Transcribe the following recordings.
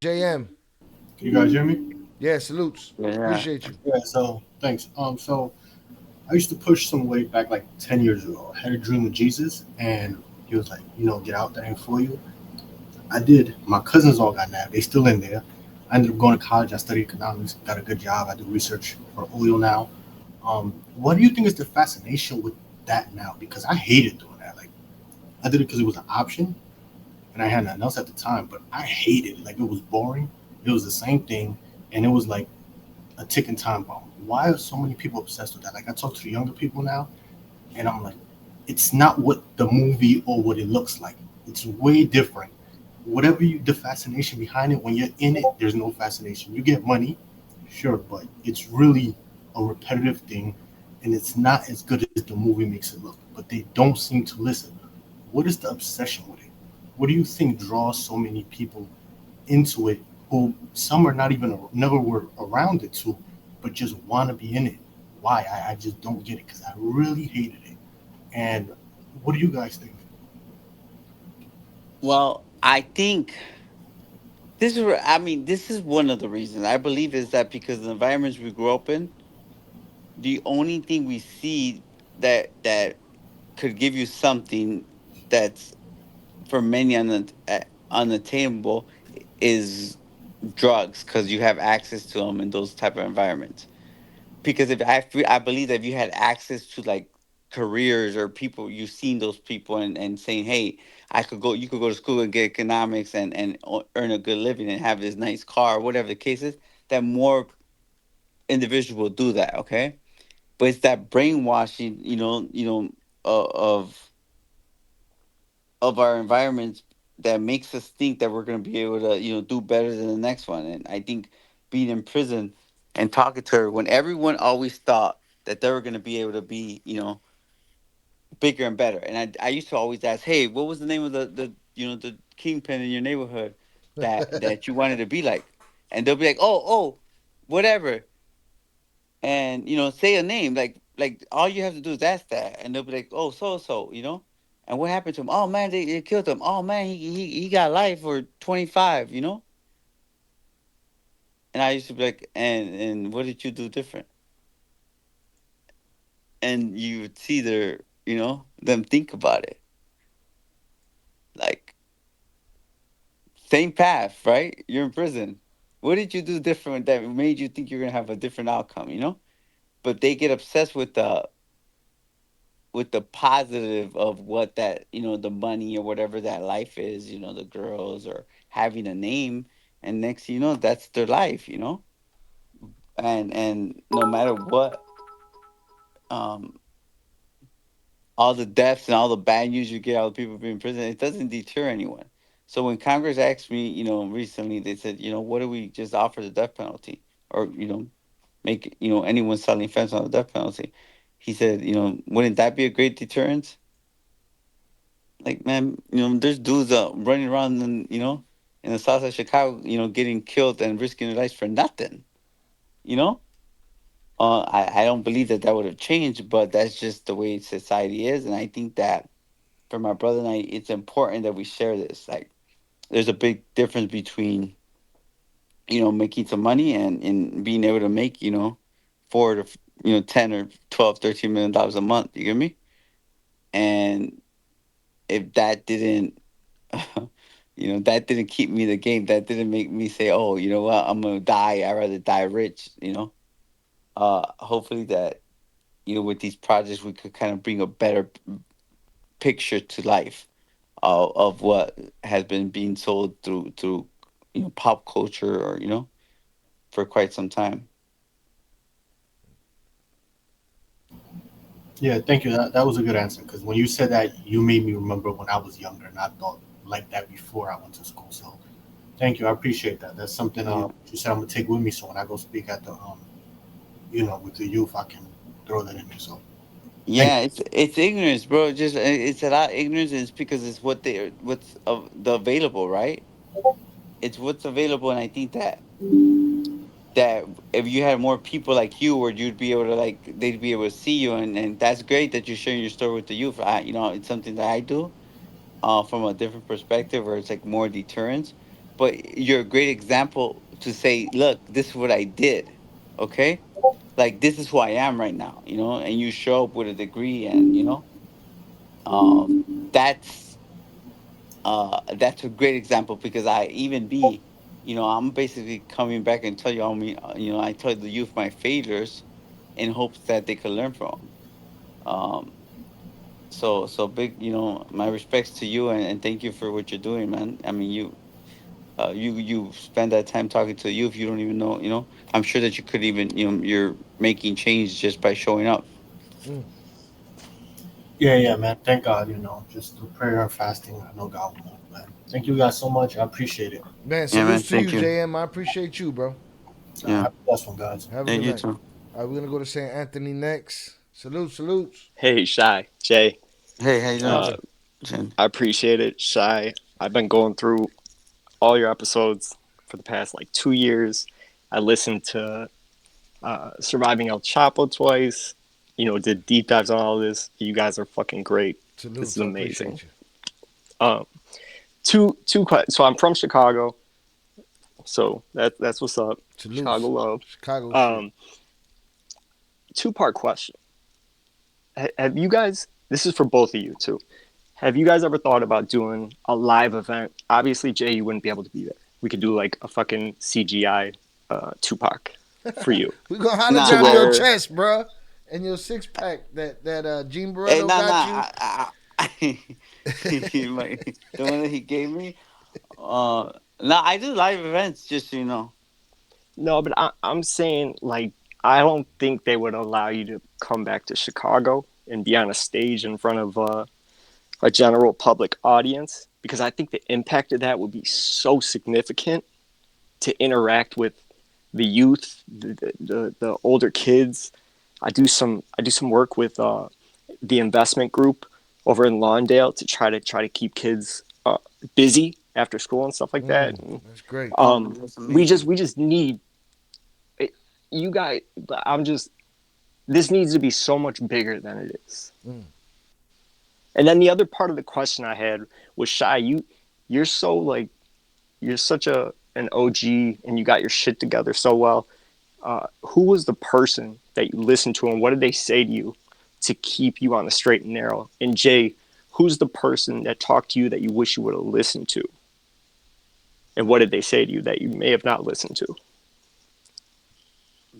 JM. Can you guys hear me? Yeah, salutes. Yeah. Appreciate you. Yeah. So thanks. So I used to push some weight back like 10 years ago. I had a dream with Jesus, and he was like, get out there and for you. I did. My cousins all got nabbed. They still in there. I ended up going to college. I studied economics. Got a good job. I do research for oil now. What do you think is the fascination with that now? Because I hated doing that. Like I did it because it was an option, and I had nothing else at the time. But I hated it. Like it was boring. It was the same thing, and it was like a ticking time bomb. Why are so many people obsessed with that? Like I talk to the younger people now, and I'm like, it's not what the movie or what it looks like. It's way different. Whatever the fascination behind it, when you're in it, there's no fascination. You get money, sure, but it's really a repetitive thing, and it's not as good as the movie makes it look. But they don't seem to listen. What is the obsession with it? What do you think draws so many people into it who some are not even never were around it too, but just want to be in it? Why? I just don't get it because I really hated it. And what do you guys think? Well, I think this is one of the reasons. I believe is that because the environments we grew up in, the only thing we see that could give you something that's for many unattainable is drugs because you have access to them in those type of environments. Because I believe that if you had access to like careers or people, you've seen those people and saying, hey, you could go to school and get economics and earn a good living and have this nice car, whatever the case is, that more individuals will do that. Okay, but it's that brainwashing, of our environments that makes us think that we're going to be able to, do better than the next one. And I think being in prison and talking to her when everyone always thought that they were going to be able to be, bigger and better. And I used to always ask, hey, what was the name of the kingpin in your neighborhood that you wanted to be like? And they'll be like, oh, whatever. And say a name like all you have to do is ask that, and they'll be like, oh, so. And what happened to him? Oh man, they killed him. Oh man, he got life for 25. And I used to be like, and what did you do different? And you would see them think about it, like same path, right? You're in prison. What did you do different that made you think you're gonna have a different outcome? But they get obsessed with the positive of what that the money or whatever that life is, the girls or having a name, and next thing you know that's their life. And no matter what, um all the deaths and all the bad news you get, all the people being in prison, it doesn't deter anyone. So when Congress asked me, recently, they said, what do we just offer the death penalty, or make anyone selling offense on the death penalty? He said, wouldn't that be a great deterrence? Like, man, there's dudes running around in the south side of Chicago, getting killed and risking their lives for nothing. You know, I don't believe that would have changed, but that's just the way society is, and I think that for my brother and I, it's important that we share this. Like, there's a big difference between making some money and being able to make 10 or 12, $13 million a month. You get me? And if that didn't that didn't keep me in the game. That didn't make me say, "Oh, you know what? I'm gonna die. I'd rather die rich." Hopefully that with these projects we could kind of bring a better picture to life of what has been being sold through pop culture or for quite some time. Yeah, thank you. That was a good answer because when you said that, you made me remember when I was younger and I thought like that before I went to school. So thank you. I appreciate that. That's something you said I'm gonna take with me. So when I go speak at the with the youth, I can throw that in there. So thank Yeah, it's ignorance, bro. Just it's a lot of ignorance, and it's because it's what's of the available, right? It's what's available, and I think that if you had more people like you, where you'd be able to they'd be able to see you, and that's great that you're sharing your story with the youth. It's something that I do, from a different perspective, where it's like more deterrence. but you're a great example to say, look, this is what I did. Okay, like this is who I am right now. And you show up with a degree, and that's that's a great example, because I'm basically coming back and tell you all me, I tell the youth my failures in hopes that they could learn from 'em. So big, my respects to you, and thank you for what you're doing, man. I mean, you spend that time talking to the youth. You don't even know, I'm sure that you could even, you're making change just by showing up. Mm. Yeah, yeah, man. Thank God, just through prayer and fasting, I know God will move, man. Thank you guys so much. I appreciate it. Man, Yeah, man. salutes to you, Thank you. JM. I appreciate you, bro. Yeah. Have a blessed one, guys. Have a Yeah, good you night. too. All right, we're gonna go to St. Anthony next. Salute, salutes. Hey, Shy, Jay. Hey, how you Hey, doing, Uh, Jay. Jen? I appreciate it, Shy. I've been going through all your episodes for the past like 2 years. I listened to Surviving El Chapo twice. Did deep dives on all this. You guys are fucking great. This is Salutes. I amazing. appreciate you. Um, so I'm from Chicago, so that's what's up. Chicago Salutes. love. Chicago shit. Um, Two-part question. Have you guys? This is for both of you too. Have you guys ever thought about doing a live event? Obviously, Jay, you wouldn't be able to be there. We could do like a fucking CGI Tupac for you, We gonna to Nah, hologram your where chest, bruh, and your six pack that Gene hey, Barretto nah, got nah. you. The one that he gave me. Nah, I do live events, just so you know. no, but I'm saying like I don't think they would allow you to come back to Chicago and be on a stage in front of a general public audience because I think the impact of that would be so significant to interact with the youth, the older kids. I do some work with the investment group over in Lawndale to try to keep kids busy after school and stuff like that. And, That's great. Oh, that's we just amazing. we just need it, you guys. I'm just this needs to be so much bigger than it is. Mm. And then the other part of the question I had was Shy. You're so like you're such an OG and you got your shit together so well. Who was the person that you listened to and what did they say to you to keep you on the straight and narrow? And Jay, who's the person that talked to you that you wish you would have listened to? And what did they say to you that you may have not listened to?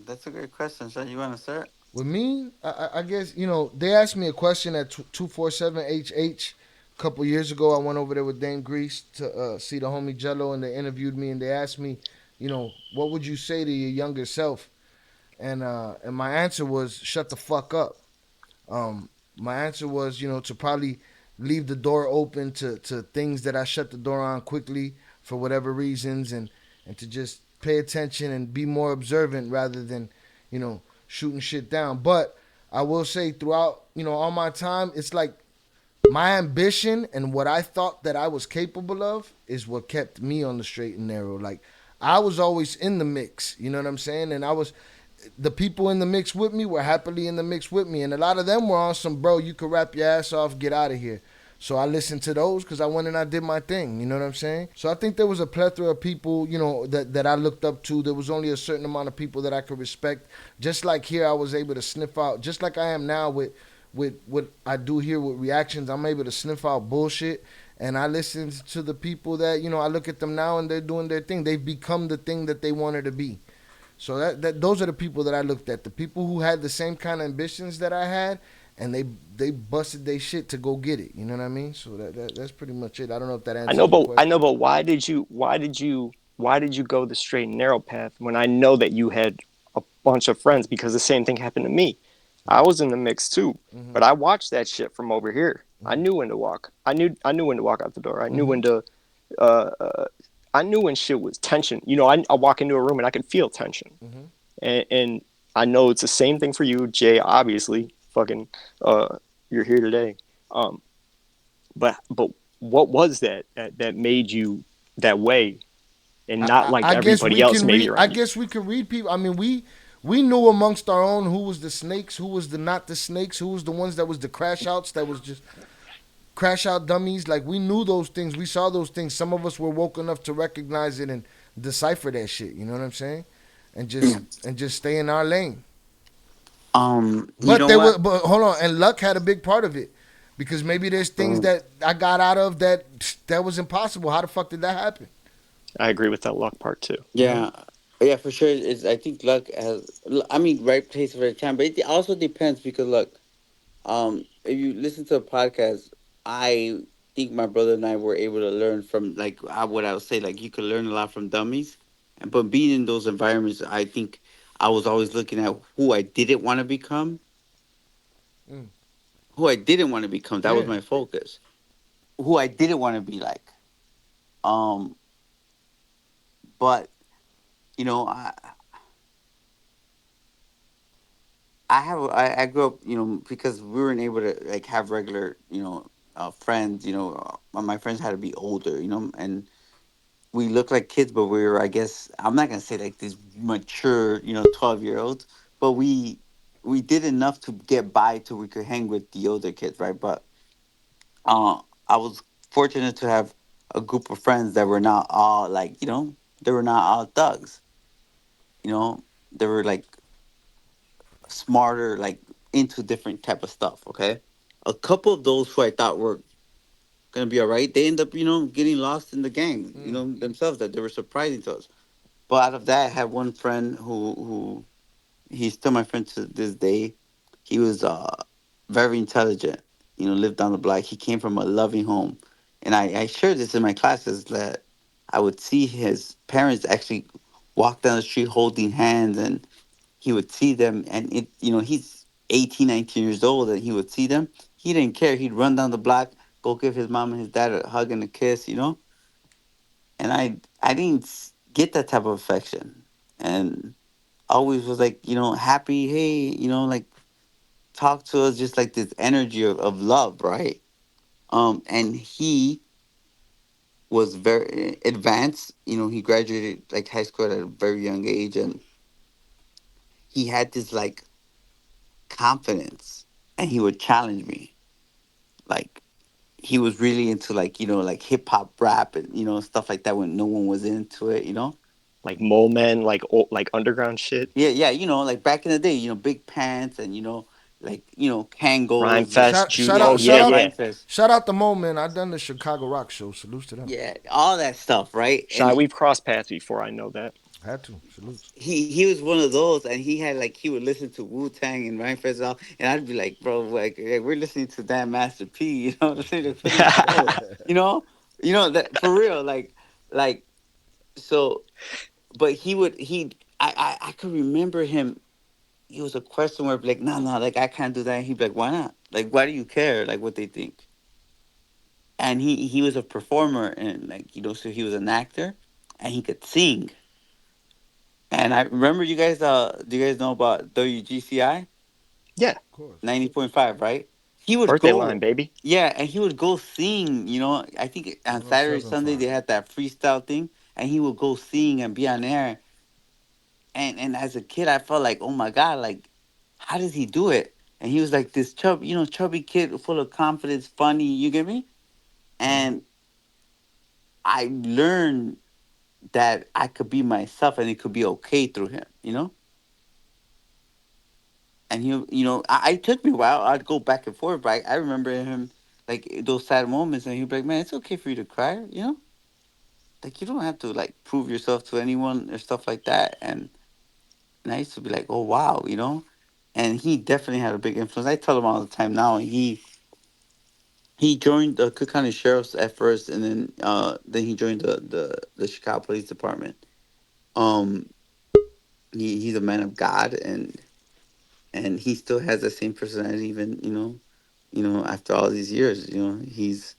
That's a great question. So you want to start? With me, I guess they asked me a question at 247HH a couple years ago. I went over there with Dame Grease to see the homie Jello, and they interviewed me, and they asked me, what would you say to your younger self? And my answer was shut the fuck up. My answer was, to probably leave the door open to things that I shut the door on quickly for whatever reasons, and to just pay attention and be more observant rather than, shooting shit down. But I will say throughout, all my time, it's like my ambition and what I thought that I was capable of is what kept me on the straight and narrow. Like I was always in the mix, you know what I'm saying? And I was the people in the mix with me were happily in the mix with me, and a lot of them were on some bro. You could rap your ass off, get out of here. So I listened to those because I went and I did my thing. You know what I'm saying? So I think there was a plethora of people, that I looked up to. There was only a certain amount of people that I could respect. Just like here, I was able to sniff out, just like I am now with what I do here with reactions. I'm able to sniff out bullshit, and I listen to the people that I look at them now and they're doing their thing. They've become the thing that they wanted to be. So that those are the people that I looked at. The people who had the same kind of ambitions that I had, and they busted their shit to go get it. You know what I mean? So that's pretty much it. I don't know if that I know, answers your but I know, question. but why did you go the straight and narrow path when I know that you had a bunch of friends? Because the same thing happened to me. I was in the mix too, Mm-hmm. but I watched that shit from over here. I Mm-hmm. knew when to walk. I knew when to walk out the door. I knew Mm-hmm. when to. Uh, uh, I knew when shit was tension. I walk into a room and I could feel tension, Mm-hmm. and I know it's the same thing for you, Jay. Obviously, fucking, you're here today. Um, but what was that made you that way and not like I guess everybody we else can maybe read. I around you? guess we can read people. I mean, we knew amongst our own who was the snakes, who was the not the snakes, who was the ones that was the crash outs that was just crash out dummies. Like we knew those things, we saw those things. Some of us were woke enough to recognize it and decipher that shit. You know what I'm saying? And just stay in our lane. You But know there was, what? but hold on, and luck had a big part of it, because maybe there's things that I got out of that was impossible. How the fuck did that happen? I agree with that luck part too. You know? Yeah, yeah, for sure. Is I think luck has. I mean, right place, right time, but it also depends because look, if you listen to a podcast, I think my brother and I were able to learn from like what I would say, like you could learn a lot from dummies, and but being in those environments, I think I was always looking at who I didn't want to become, Mm. who I didn't want to become. That was Yeah. my focus. Who I didn't want to be like. Um, but you know, I grew up, because we weren't able to like have regular, friends. My friends had to be older, and we looked like kids, but we were, I guess, I'm not gonna say like these mature, 12-year-olds, but we did enough to get by till we could hang with the older kids, right? But I was fortunate to have a group of friends that were not all like, they were not all thugs, you know, they were like smarter, like into different type of stuff. Okay, a couple of those who I thought were gonna be all right, they end up, getting lost in the gang, Mm. themselves, that they were surprising to us. But out of that, I had one friend who he's still my friend to this day. He was very intelligent. Lived down the block. He came from a loving home, and I shared this in my classes that I would see his parents actually walk down the street holding hands, and he would see them, and he's 18, 19 years old, and he would see them. He didn't care. He'd run down the block, go give his mom and his dad a hug and a kiss. And I didn't get that type of affection, and always was like, happy, hey, like talk to us, just like this energy of love, right? And he was very advanced. He graduated like high school at a very young age, and he had this like confidence, and he would challenge me. Like he was really into like, like hip hop rap and stuff like that when no one was into it. Like mole men, like like underground shit. Yeah, yeah, like back in the day, big pants and like Rhyme Kangos, like fest, Shout Jew. shout Oh out yeah, shout out yeah. Rhymefest. shout out the Mo, man. I done the Chicago rock show. Salutes to them. Yeah, all that stuff, right? Shy, And we've crossed paths before. I know that. Had to. Salutes. he was one of those, and he had like he would listen to Wu Tang and Rhymefest and all, and I'd be like, bro, like we're listening to that Master P, listening to what is this, you know, that for real, like so. But I could remember him. He was a question where I'd be like, no, no, like I can't do that. And he'd be like, why not? Like, why do you care? Like what they think? And he was a performer, and like so he was an actor, and he could sing. And I remember you guys. Do you guys know about WGCI Yeah, Of course. 90.5? Right. He would birthday line, go. baby. Yeah, and he would go sing. I think on Saturday, Sunday 107.5. they had that freestyle thing, and he would go sing and be on air. And as a kid, I felt like, oh my god, like how does he do it? And he was like this chubby kid, full of confidence, funny. You get me? Mm-hmm. And I learned that I could be myself and it could be okay through him. And it took me a while. I'd go back and forth, but I remember him like those sad moments, and he'd be like, "Man, it's okay for you to cry. Like you don't have to like prove yourself to anyone or stuff like that." And I used to be like, "Oh wow." And he definitely had a big influence. I tell him all the time now. And he joined the Cook County Sheriff's at first, and then he joined the Chicago Police Department. Um, he's a man of God, and he still has the same personality, even after all these years. He's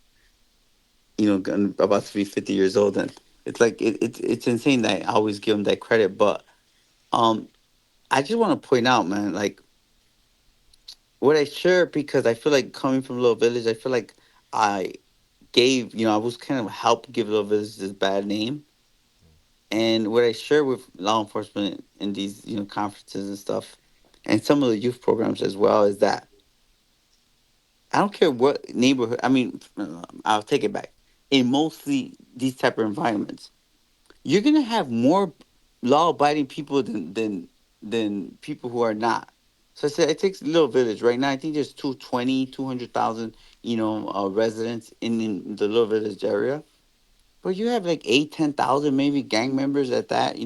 about to be 50 years old, and it's like it's insane that I always give him that credit. But um, I just want to point out, man, like what I share, because I feel like coming from Little Village, I feel like I I was kind of helped give Little Village this bad name. And what I share with law enforcement in these conferences and stuff, and some of the youth programs as well, is that I don't care what neighborhood. I mean, I'll take it back. In mostly these type of environments, you're gonna have more law-abiding people than people who are not. So I said it takes a little village. Right now, I think there's 200,000, residents in the little village area. But you have like 10,000 maybe gang members at that,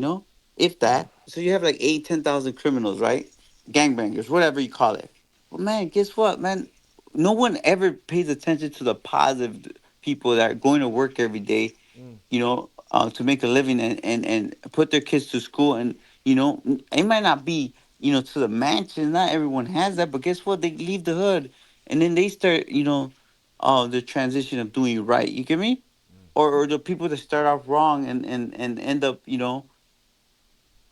if that. So you have like 10,000 criminals, right? Gangbangers, whatever you call it. Well, man, guess what, man? No one ever pays attention to the positive people that are going to work every day, Mm. to make a living and put their kids to school. And, it might not be, to the mansion. Not everyone has that. But guess what? They leave the hood and then they start, the transition of doing right. You get me? Or the people that start off wrong and end up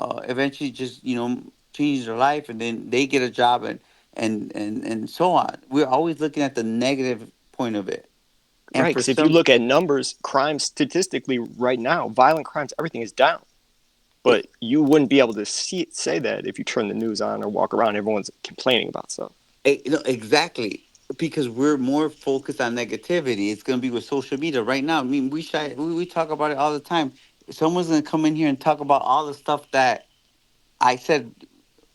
eventually just change their life and then they get a job and so on. We're always looking at the negative point of it, and Right, for because if you some look at numbers, crime statistically right now, violent crimes, everything is down. it, But you wouldn't be able to say that if you turn the news on or walk around. Everyone's complaining about stuff. no, exactly, because we're more focused on negativity. It's going to be with social media right now. I mean, we talk about it all the time. Someone's going to come in here and talk about all the stuff that I said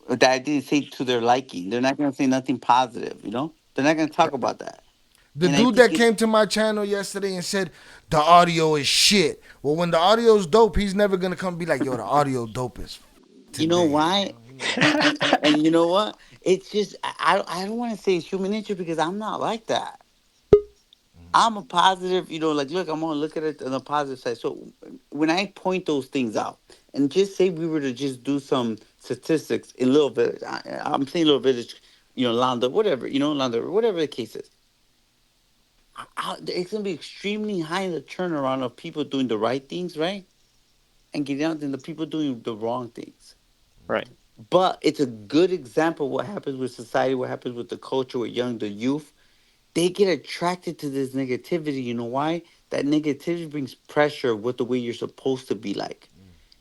that I didn't say to their liking. They're not going to say nothing positive. They're not going to talk about that. The And I dude think that came to my channel yesterday and said the audio is shit. Well, when the audio's dope, he's never gonna come be like, yo, the audio dope as you know today. why, and you know what? It's just I don't want to say it's human nature because I'm not like that. I'm a positive, like look, I'm gonna look at it on the positive side. So when I point those things out, and just say we were to just do some statistics in Little Village, I'm saying Little Village, Londa, whatever, Londa, whatever the case is, it's gonna be extremely high in the turnaround of people doing the right things, right, and getting out than the people doing the wrong things. Right, But it's a good example of what happens with society, what happens with the culture, with the youth. They get attracted to this negativity. You know why? That negativity brings pressure with the way you're supposed to be like.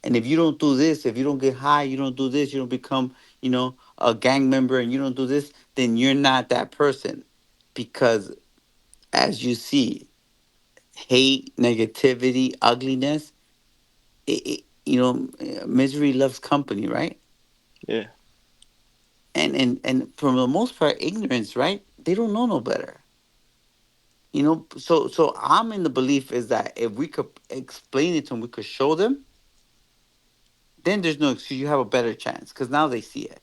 And if you don't do this, if you don't get high, you don't do this, you don't become, a gang member and you don't do this, then you're not that person. Because as you see, hate, negativity, ugliness, misery loves company, right? yeah, And for the most part, ignorance, right? They don't know no better. So I'm in the belief is that if we could explain it to them, we could show them, then there's no excuse. You have a better chance because now they see it.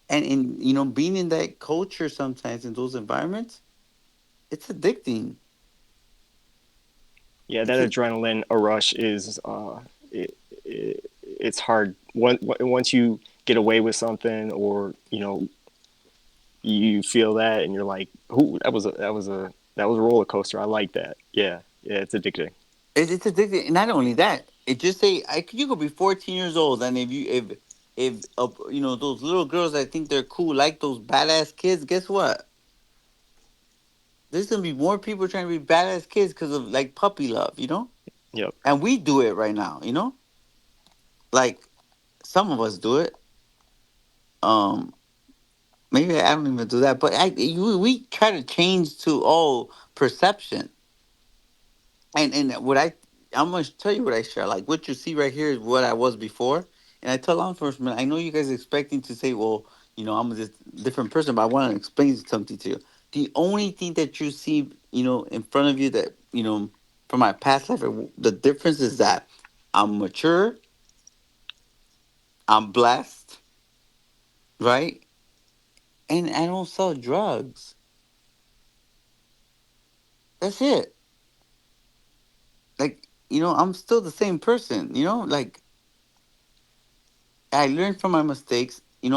And in being in that culture sometimes in those environments, it's addicting. yeah. That It's a, adrenaline a rush is it's hard. Once you get away with something, or you feel that, and you're like, "Ooh, that was a roller coaster." I like that. Yeah, yeah. It's addicting. it's addicting. And not only that, it just say you could be 14 years old, and if those little girls that think they're cool like those badass kids, guess what? There's gonna be more people trying to be badass kids because of like puppy love. Yep. And we do it right now. Like some of us do it. Um, maybe I don't even do that, but we try to change to perception. And I'm gonna tell you what I share. Like what you see right here is what I was before. And I tell law enforcement, I know you guys are expecting to say, well, I'm a different person, but I want to explain something to you. The only thing that you see, in front of you that, from my past life, the difference is that I'm mature, I'm blessed, right? And I don't sell drugs. That's it. Like, I'm still the same person, like I learned from my mistakes, and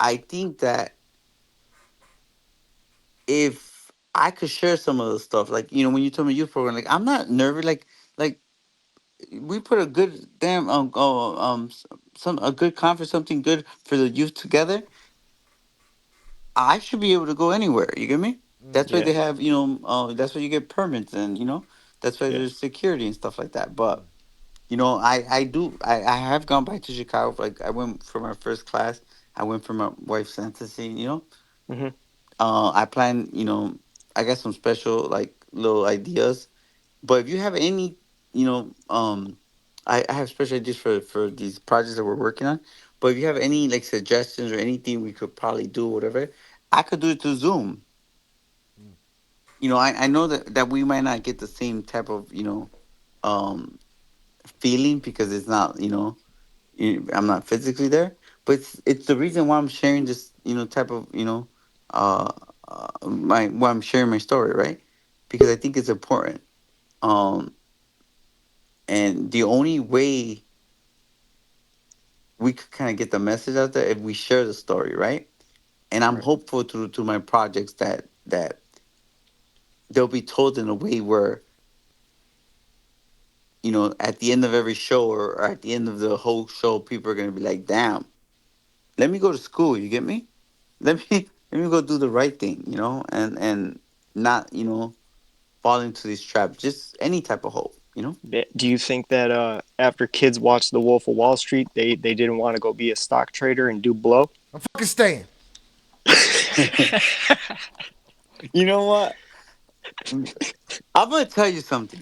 I think that if I could share some of the stuff, like, when you told me youth program, like I'm not nervous, like we put a good damn some a good conference, something good for the youth together. I should be able to go anywhere. You get me? That's why Yeah. they have, that's why you get permits and that's why Yeah. there's security and stuff like that. But I have gone back to Chicago. Like I went for my first class. I went for my wife's sentencing. Hmm. I plan, I got some special like little ideas. But if you have any, you know, I have special ideas for these projects that we're working on. But if you have any like suggestions or anything we could probably do, whatever, I could do it through Zoom. I know that we might not get the same type of, um feeling because it's not, I'm not physically there, but it's the reason why I'm sharing this, type of, uh, my why I'm sharing my story, right? Because I think it's important. Um, and the only way we could kind of get the message out there if we share the story, right? And I'm Right. hopeful through my projects that they'll be told in a way where, at the end of every show or at the end of the whole show, people are gonna be like, "Damn, let me go to school." You get me? Let me let me go do the right thing, and not, fall into these traps. Just any type of hope. Do you think that after kids watched The Wolf of Wall Street, they didn't want to go be a stock trader and do blow? I'm fucking staying. You know what? I'm gonna tell you something.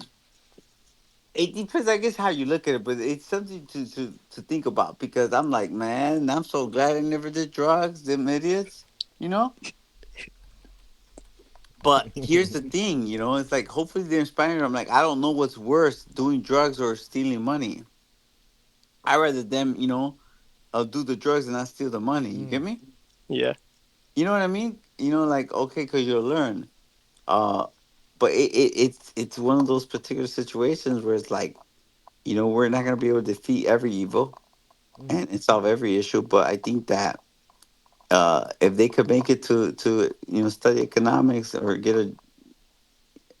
It depends, I guess, how you look at it, but it's something to think about because I'm like, man, I'm so glad I never did drugs, them idiots, you know. But here's the thing, it's like hopefully they're inspiring. I'm like, I don't know what's worse, doing drugs or stealing money. I rather them, do the drugs and not steal the money. You get me? Yeah. You know what I mean? Like okay, because you'll learn. Uh, but it's one of those particular situations where it's like, we're not gonna be able to defeat every evil and solve every issue. But I think that if they could make it to study economics or get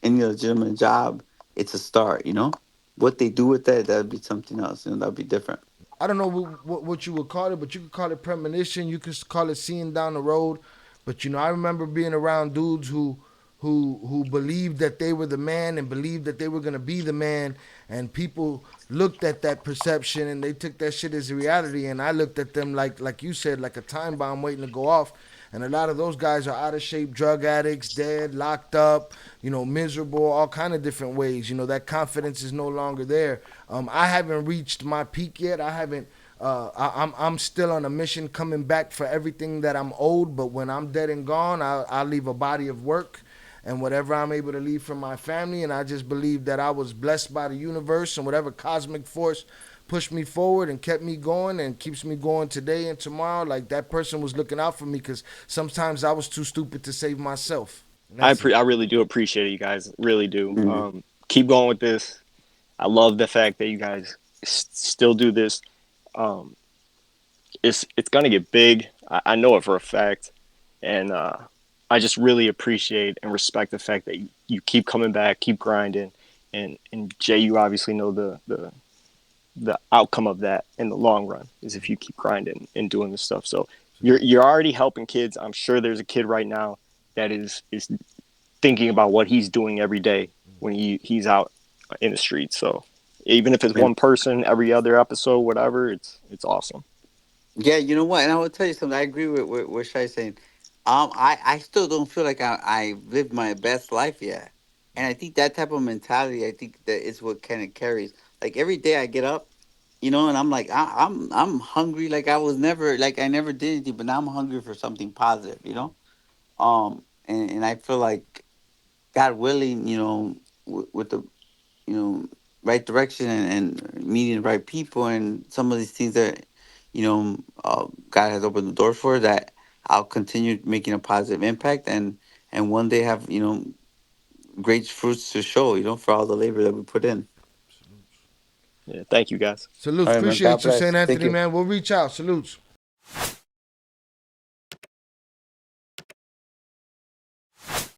any legitimate job, it's a start. What they do with that'd be something else. That'd be different. I don't know what you would call it, but you could call it premonition. You could call it seeing down the road. But I remember being around dudes who believed that they were the man and believed that they were gonna be the man, and people looked at that perception and they took that shit as a reality. And I looked at them like you said, like a time bomb waiting to go off. And a lot of those guys are out of shape, drug addicts, dead, locked up, miserable, all kind of different ways. That confidence is no longer there. I haven't reached my peak yet. I haven't. I'm still on a mission, coming back for everything that I'm owed. But when I'm dead and gone, I'll leave a body of work and whatever I'm able to leave from my family. And I just believe that I was blessed by the universe and whatever cosmic force pushed me forward and kept me going and keeps me going today and tomorrow. Like that person was looking out for me because sometimes I was too stupid to save myself. And that's it. I really do appreciate it, you guys. Really do. Hmm. Keep going with this. I love the fact that you guys still do this. Um, it's gonna get big. I know it for a fact, and I just really appreciate and respect the fact that you keep coming back, keep grinding, and Jay, you obviously know the outcome of that in the long run is if you keep grinding and doing this stuff. So you're already helping kids. I'm sure there's a kid right now that is thinking about what he's doing every day when he's out in the streets. So even if it's one person every other episode, whatever, it's awesome. Yeah, you know what? And I will tell you something. I agree with what Shai's saying. I still don't feel like I lived my best life yet. And I think that type of mentality, I think that is what kind of carries. Like every day I get up, and I'm like, I'm hungry. Like I never did anything, but now I'm hungry for something positive. And I feel like God willing, with the you know right direction and meeting the right people and some of these things that God has opened the door for, that I'll continue making a positive impact and one day have great fruits to show, for all the labor that we put in. Yeah, thank you guys. Salutes. All right, man. God Appreciate you, St. bless. Thank Anthony, you. man. We'll reach out. Salutes.